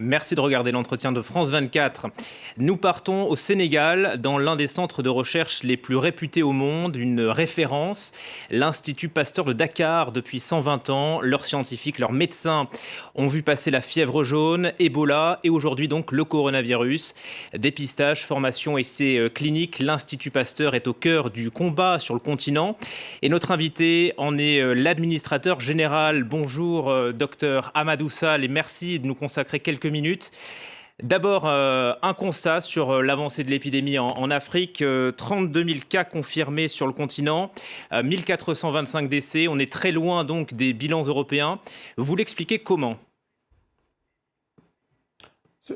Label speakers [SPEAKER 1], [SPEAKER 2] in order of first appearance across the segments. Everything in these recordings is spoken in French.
[SPEAKER 1] Merci de regarder l'entretien de France 24. Nous partons au Sénégal, dans l'un des centres de recherche les plus réputés au monde, une référence, l'Institut Pasteur de Dakar. Depuis 120 ans, leurs scientifiques, leurs médecins ont vu passer la fièvre jaune, Ebola et aujourd'hui donc le coronavirus. Dépistage, formation, essais cliniques, l'Institut Pasteur est au cœur du combat sur le continent. Et notre invité en est l'administrateur général. Bonjour, docteur Amadou Sall, et merci de nous consacrer quelques minutes. D'abord, un constat sur l'avancée de l'épidémie en Afrique. 32 000 cas confirmés sur le continent, 1425 décès. On est très loin donc des bilans européens. Vous l'expliquez comment ?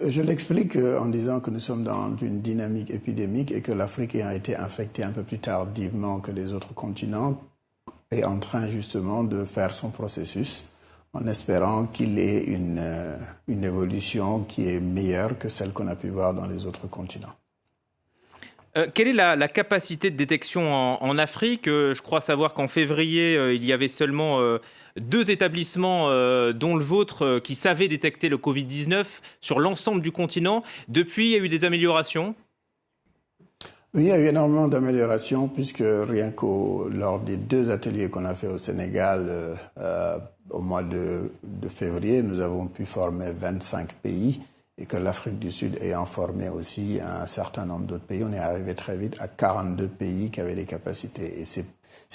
[SPEAKER 2] Je l'explique en disant que nous sommes dans une dynamique épidémique et que l'Afrique ayant été infectée un peu plus tardivement que les autres continents est en train justement de faire son processus, en espérant qu'il ait une évolution qui est meilleure que celle qu'on a pu voir dans les autres continents.
[SPEAKER 1] Quelle est la capacité de détection en Afrique ? Je crois savoir qu'en février, il y avait seulement 2 établissements, dont le vôtre, qui savaient détecter le Covid-19 sur l'ensemble du continent. Depuis, il y a eu des améliorations ?
[SPEAKER 2] Oui, il y a eu énormément d'améliorations puisque rien lors des 2 ateliers qu'on a fait au Sénégal au mois de février, nous avons pu former 25 pays et que l'Afrique du Sud ayant formé aussi un certain nombre d'autres pays, on est arrivé très vite à 42 pays qui avaient des capacités. Et ces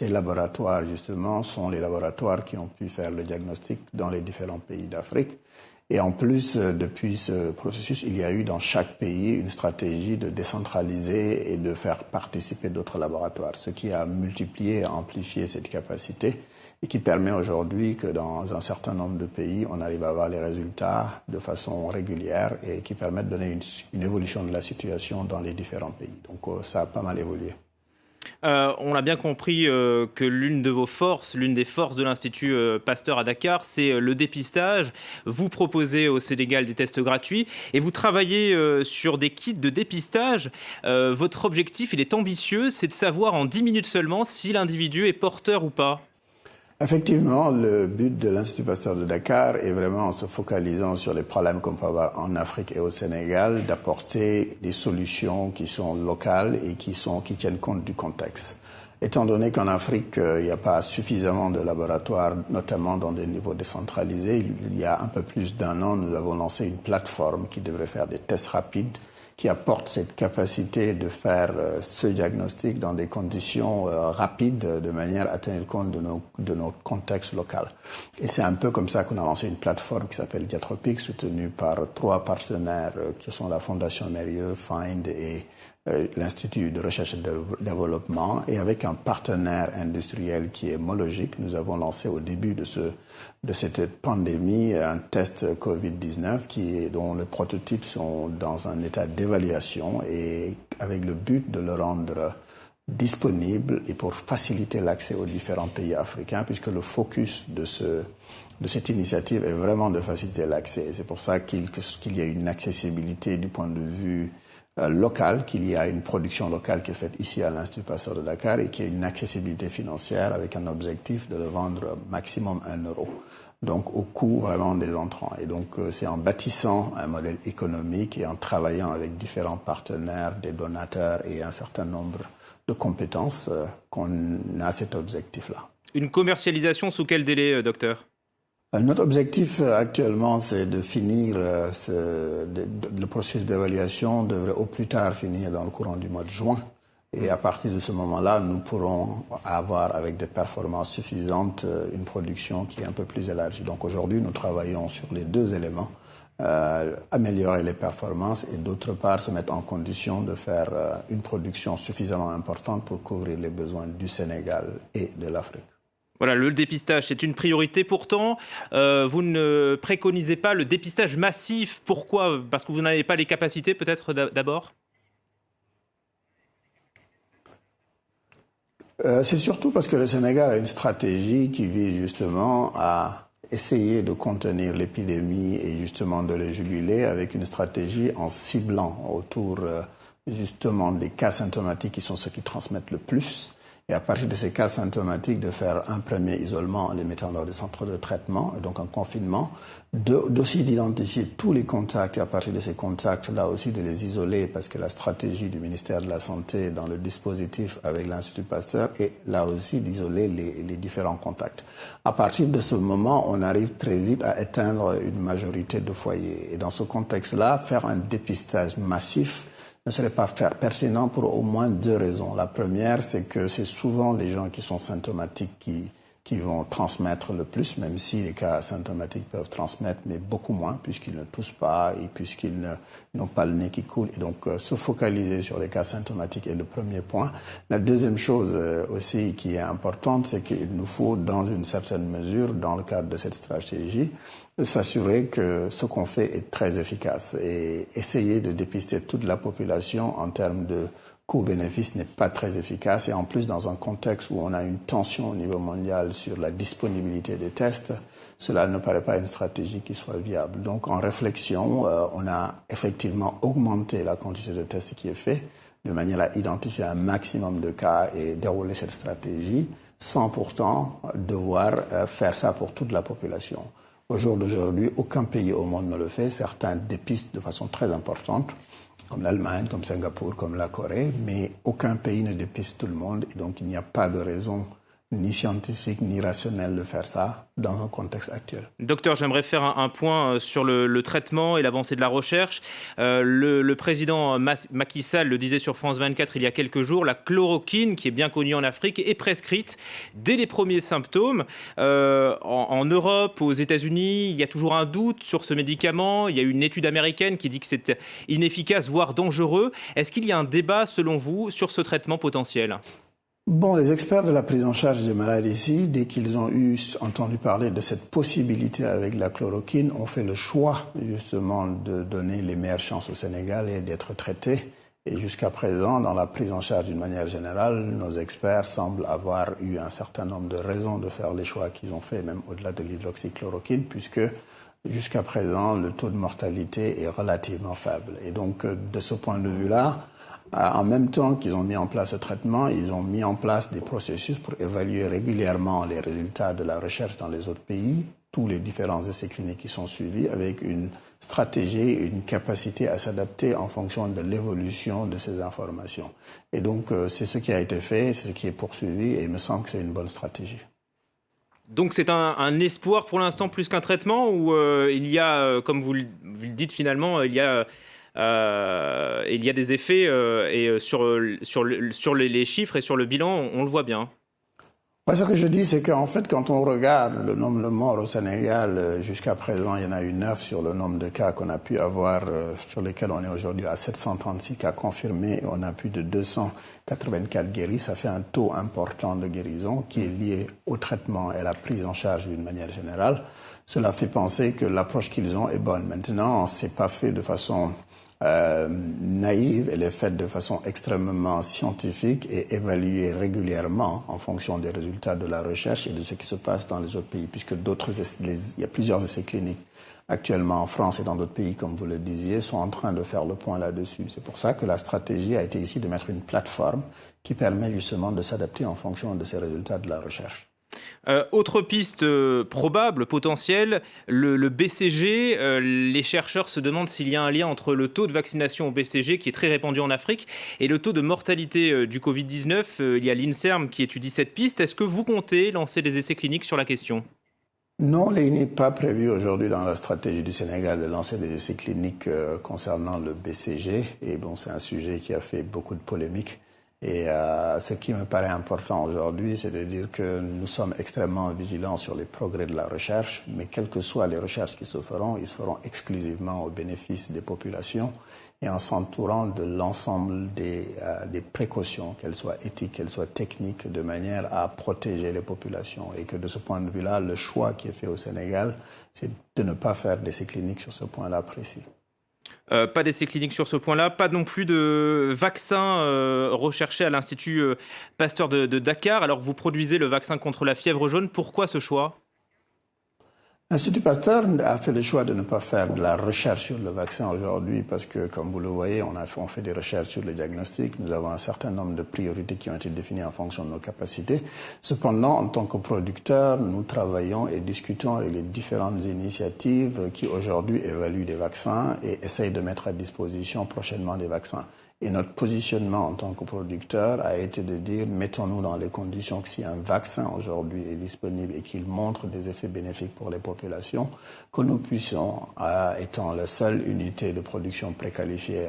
[SPEAKER 2] laboratoires, justement, sont les laboratoires qui ont pu faire le diagnostic dans les différents pays d'Afrique. Et en plus, depuis ce processus, il y a eu dans chaque pays une stratégie de décentraliser et de faire participer d'autres laboratoires, ce qui a multiplié et amplifié cette capacité et qui permet aujourd'hui que dans un certain nombre de pays, on arrive à avoir les résultats de façon régulière et qui permettent de donner une évolution de la situation dans les différents pays. Donc ça a pas mal évolué.
[SPEAKER 1] On a bien compris que l'une des forces de l'Institut Pasteur à Dakar, c'est le dépistage. Vous proposez au Sénégal des tests gratuits et vous travaillez sur des kits de dépistage. Votre objectif, il est ambitieux, c'est de savoir en 10 minutes seulement si l'individu est porteur ou pas.
[SPEAKER 2] Effectivement, le but de l'Institut Pasteur de Dakar est vraiment, en se focalisant sur les problèmes qu'on peut avoir en Afrique et au Sénégal, d'apporter des solutions qui sont locales et qui tiennent compte du contexte. Étant donné qu'en Afrique, il n'y a pas suffisamment de laboratoires, notamment dans des niveaux décentralisés, il y a un peu plus d'1 an, nous avons lancé une plateforme qui devrait faire des tests rapides qui apporte cette capacité de faire ce diagnostic dans des conditions rapides de manière à tenir compte de nos contextes locaux. Et c'est un peu comme ça qu'on a lancé une plateforme qui s'appelle Diatropic, soutenue par 3 partenaires qui sont la Fondation Mérieux, Find et l'Institut de recherche et de développement. Et avec un partenaire industriel qui est Mologic, nous avons lancé au début de cette pandémie un test Covid-19 dont les prototypes sont dans un état d'évaluation et avec le but de le rendre disponible et pour faciliter l'accès aux différents pays africains, puisque le focus de cette initiative est vraiment de faciliter l'accès. C'est pour ça qu'il y a une accessibilité du point de vue local, qu'il y a une production locale qui est faite ici à l'Institut Pasteur de Dakar et qui a une accessibilité financière avec un objectif de le vendre maximum 1 euro. Donc au coût vraiment des entrants. Et donc c'est en bâtissant un modèle économique et en travaillant avec différents partenaires, des donateurs et un certain nombre de compétences qu'on a cet objectif-là.
[SPEAKER 1] Une commercialisation sous quel délai, docteur ?
[SPEAKER 2] Notre objectif actuellement, c'est de finir le processus d'évaluation devrait au plus tard finir dans le courant du mois de juin. Et à partir de ce moment-là, nous pourrons avoir, avec des performances suffisantes, une production qui est un peu plus élargie. Donc aujourd'hui, nous travaillons sur les 2 éléments, améliorer les performances et d'autre part se mettre en condition de faire une production suffisamment importante pour couvrir les besoins du Sénégal et de l'Afrique.
[SPEAKER 1] Voilà, le dépistage, c'est une priorité. Pourtant, vous ne préconisez pas le dépistage massif. Pourquoi ? Parce que vous n'avez pas les capacités, peut-être, d'abord ?
[SPEAKER 2] C'est surtout parce que le Sénégal a une stratégie qui vise justement à essayer de contenir l'épidémie et justement de le juguler avec une stratégie en ciblant autour justement des cas symptomatiques qui sont ceux qui transmettent le plus et à partir de ces cas symptomatiques de faire un premier isolement en les mettant dans des centres de traitement, donc un confinement, d'aussi d'identifier tous les contacts et à partir de ces contacts là aussi de les isoler parce que la stratégie du ministère de la Santé dans le dispositif avec l'Institut Pasteur est là aussi d'isoler les différents contacts. À partir de ce moment, on arrive très vite à éteindre une majorité de foyers et dans ce contexte-là, faire un dépistage massif ne serait pas pertinent pour au moins deux raisons. La première, c'est que c'est souvent les gens qui sont symptomatiques qui vont transmettre le plus, même si les cas asymptomatiques peuvent transmettre, mais beaucoup moins, puisqu'ils ne toussent pas et puisqu'ils n'ont pas le nez qui coule. Et donc, se focaliser sur les cas symptomatiques est le premier point. La deuxième chose aussi qui est importante, c'est qu'il nous faut, dans une certaine mesure, dans le cadre de cette stratégie, s'assurer que ce qu'on fait est très efficace et essayer de dépister toute la population en termes de coût-bénéfice n'est pas très efficace et en plus dans un contexte où on a une tension au niveau mondial sur la disponibilité des tests, cela ne paraît pas une stratégie qui soit viable. Donc en réflexion, on a effectivement augmenté la quantité de tests qui est fait de manière à identifier un maximum de cas et dérouler cette stratégie sans pourtant devoir faire ça pour toute la population. Au jour d'aujourd'hui, aucun pays au monde ne le fait. Certains dépistent de façon très importante, comme l'Allemagne, comme Singapour, comme la Corée, mais aucun pays ne dépiste tout le monde et donc il n'y a pas de raison ni scientifique ni rationnelle de faire ça dans un contexte actuel.
[SPEAKER 1] Docteur, j'aimerais faire un point sur le traitement et l'avancée de la recherche. Le président Macky Sall le disait sur France 24 il y a quelques jours, la chloroquine, qui est bien connue en Afrique, est prescrite dès les premiers symptômes. En Europe, aux États-Unis, il y a toujours un doute sur ce médicament. Il y a une étude américaine qui dit que c'est inefficace, voire dangereux. Est-ce qu'il y a un débat, selon vous, sur ce traitement potentiel ?
[SPEAKER 2] Bon, les experts de la prise en charge des malades ici, dès qu'ils ont entendu parler de cette possibilité avec la chloroquine, ont fait le choix justement de donner les meilleures chances au Sénégal et d'être traités. Et jusqu'à présent, dans la prise en charge d'une manière générale, nos experts semblent avoir eu un certain nombre de raisons de faire les choix qu'ils ont fait, même au-delà de l'hydroxychloroquine, puisque jusqu'à présent, le taux de mortalité est relativement faible. Et donc, de ce point de vue-là, en même temps qu'ils ont mis en place ce traitement, ils ont mis en place des processus pour évaluer régulièrement les résultats de la recherche dans les autres pays, tous les différents essais cliniques qui sont suivis, avec une stratégie et une capacité à s'adapter en fonction de l'évolution de ces informations. Et donc, c'est ce qui a été fait, c'est ce qui est poursuivi, et il me semble que c'est une bonne stratégie.
[SPEAKER 1] Donc c'est un espoir pour l'instant plus qu'un traitement, ou il y a, comme vous le dites finalement, il y a des effets et sur les chiffres et sur le bilan, on le voit bien.
[SPEAKER 2] Ouais, ce que je dis, c'est qu'en fait, quand on regarde le nombre de morts au Sénégal, jusqu'à présent, il y en a eu 9 sur le nombre de cas qu'on a pu avoir, sur lesquels on est aujourd'hui à 736 cas confirmés, et on a plus de 284 guéris. Ça fait un taux important de guérison qui est lié au traitement et à la prise en charge d'une manière générale. Cela fait penser que l'approche qu'ils ont est bonne. Maintenant, c'est pas fait de façon naïve, elle est faite de façon extrêmement scientifique et évaluée régulièrement en fonction des résultats de la recherche et de ce qui se passe dans les autres pays, puisque il y a plusieurs essais cliniques actuellement en France et dans d'autres pays, comme vous le disiez, sont en train de faire le point là-dessus. C'est pour ça que la stratégie a été ici de mettre une plateforme qui permet justement de s'adapter en fonction de ces résultats de la recherche.
[SPEAKER 1] Autre piste probable, potentielle, le BCG. Les chercheurs se demandent s'il y a un lien entre le taux de vaccination au BCG, qui est très répandu en Afrique, et le taux de mortalité du Covid-19. Il y a l'INSERM qui étudie cette piste. Est-ce que vous comptez lancer des essais cliniques sur la question ?
[SPEAKER 2] Non, il n'est pas prévu aujourd'hui dans la stratégie du Sénégal de lancer des essais cliniques concernant le BCG. Et bon, c'est un sujet qui a fait beaucoup de polémiques. Et ce qui me paraît important aujourd'hui, c'est de dire que nous sommes extrêmement vigilants sur les progrès de la recherche, mais quelles que soient les recherches qui se feront, ils se feront exclusivement au bénéfice des populations et en s'entourant de l'ensemble des précautions, qu'elles soient éthiques, qu'elles soient techniques, de manière à protéger les populations. Et que de ce point de vue-là, le choix qui est fait au Sénégal, c'est de ne pas faire d'essais cliniques sur ce point-là précis.
[SPEAKER 1] Pas d'essais cliniques sur ce point-là, pas non plus de vaccin recherché à l'Institut Pasteur de Dakar, alors que vous produisez le vaccin contre la fièvre jaune. Pourquoi ce choix ?
[SPEAKER 2] L'Institut Pasteur a fait le choix de ne pas faire de la recherche sur le vaccin aujourd'hui parce que, comme vous le voyez, on fait des recherches sur le diagnostic. Nous avons un certain nombre de priorités qui ont été définies en fonction de nos capacités. Cependant, en tant que producteurs, nous travaillons et discutons avec les différentes initiatives qui aujourd'hui évaluent des vaccins et essayent de mettre à disposition prochainement des vaccins. Et notre positionnement en tant que producteur a été de dire, mettons-nous dans les conditions que si un vaccin aujourd'hui est disponible et qu'il montre des effets bénéfiques pour les populations, que nous puissions, étant la seule unité de production préqualifiée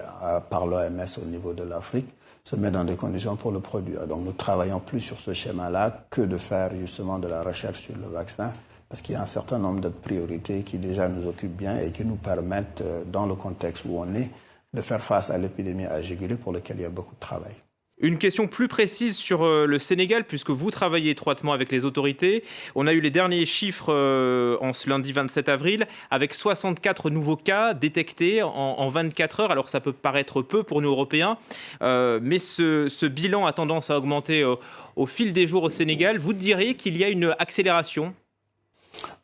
[SPEAKER 2] par l'OMS au niveau de l'Afrique, se mettre dans des conditions pour le produire. Donc nous travaillons plus sur ce schéma-là que de faire justement de la recherche sur le vaccin, parce qu'il y a un certain nombre d'autres priorités qui déjà nous occupent bien et qui nous permettent, dans le contexte où on est, de faire face à l'épidémie à juguler pour laquelle il y a beaucoup de travail.
[SPEAKER 1] Une question plus précise sur le Sénégal, puisque vous travaillez étroitement avec les autorités. On a eu les derniers chiffres en ce lundi 27 avril, avec 64 nouveaux cas détectés en 24 heures. Alors ça peut paraître peu pour nous Européens, mais ce bilan a tendance à augmenter au fil des jours au Sénégal. Vous diriez qu'il y a une accélération ?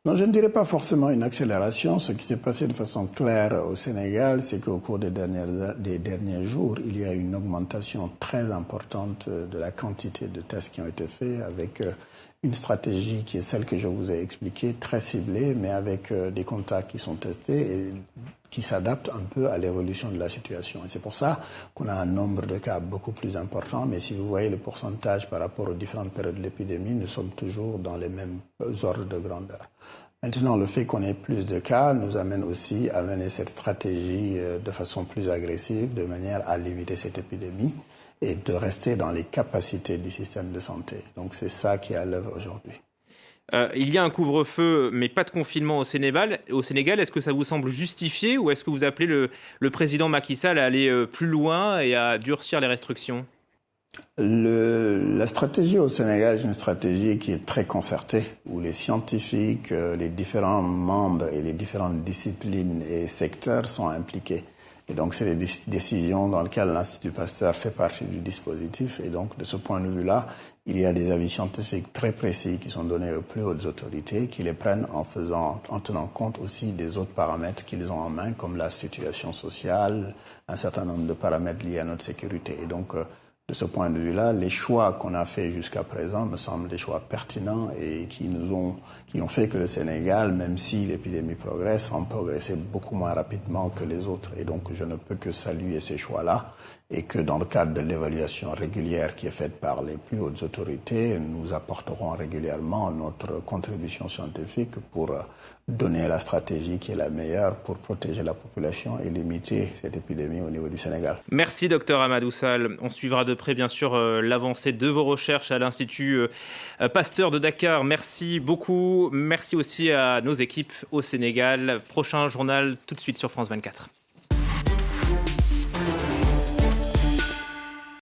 [SPEAKER 2] Non, je ne dirais pas forcément une accélération. Ce qui s'est passé de façon claire au Sénégal, c'est qu'au cours des derniers jours, il y a une augmentation très importante de la quantité de tests qui ont été faits avec une stratégie qui est celle que je vous ai expliquée, très ciblée, mais avec des contacts qui sont testés et qui s'adaptent un peu à l'évolution de la situation. Et c'est pour ça qu'on a un nombre de cas beaucoup plus important, mais si vous voyez le pourcentage par rapport aux différentes périodes de l'épidémie, nous sommes toujours dans les mêmes ordres de grandeur. Maintenant, le fait qu'on ait plus de cas nous amène aussi à mener cette stratégie de façon plus agressive, de manière à limiter cette épidémie et de rester dans les capacités du système de santé. Donc c'est ça qui est à l'œuvre aujourd'hui.
[SPEAKER 1] Il y a un couvre-feu, mais pas de confinement au Sénégal. Est-ce que ça vous semble justifié ou est-ce que vous appelez le président Macky Sall à aller plus loin et à durcir les restrictions ?
[SPEAKER 2] La stratégie au Sénégal est une stratégie qui est très concertée, où les scientifiques, les différents membres et les différentes disciplines et secteurs sont impliqués. Et donc, c'est des décisions dans lesquelles l'Institut Pasteur fait partie du dispositif. Et donc, de ce point de vue-là, il y a des avis scientifiques très précis qui sont donnés aux plus hautes autorités, qui les prennent en tenant compte aussi des autres paramètres qu'ils ont en main, comme la situation sociale, un certain nombre de paramètres liés à notre sécurité. Et donc, de ce point de vue-là, les choix qu'on a faits jusqu'à présent me semblent des choix pertinents et qui ont fait que le Sénégal, même si l'épidémie progresse, a progressé beaucoup moins rapidement que les autres. Et donc, je ne peux que saluer ces choix-là et que dans le cadre de l'évaluation régulière qui est faite par les plus hautes autorités, nous apporterons régulièrement notre contribution scientifique pour donner la stratégie qui est la meilleure pour protéger la population et limiter cette épidémie au niveau du Sénégal.
[SPEAKER 1] Merci Dr Amadou Sall. On suivra de près bien sûr l'avancée de vos recherches à l'Institut Pasteur de Dakar. Merci beaucoup. Merci aussi à nos équipes au Sénégal. Prochain journal tout de suite sur France 24.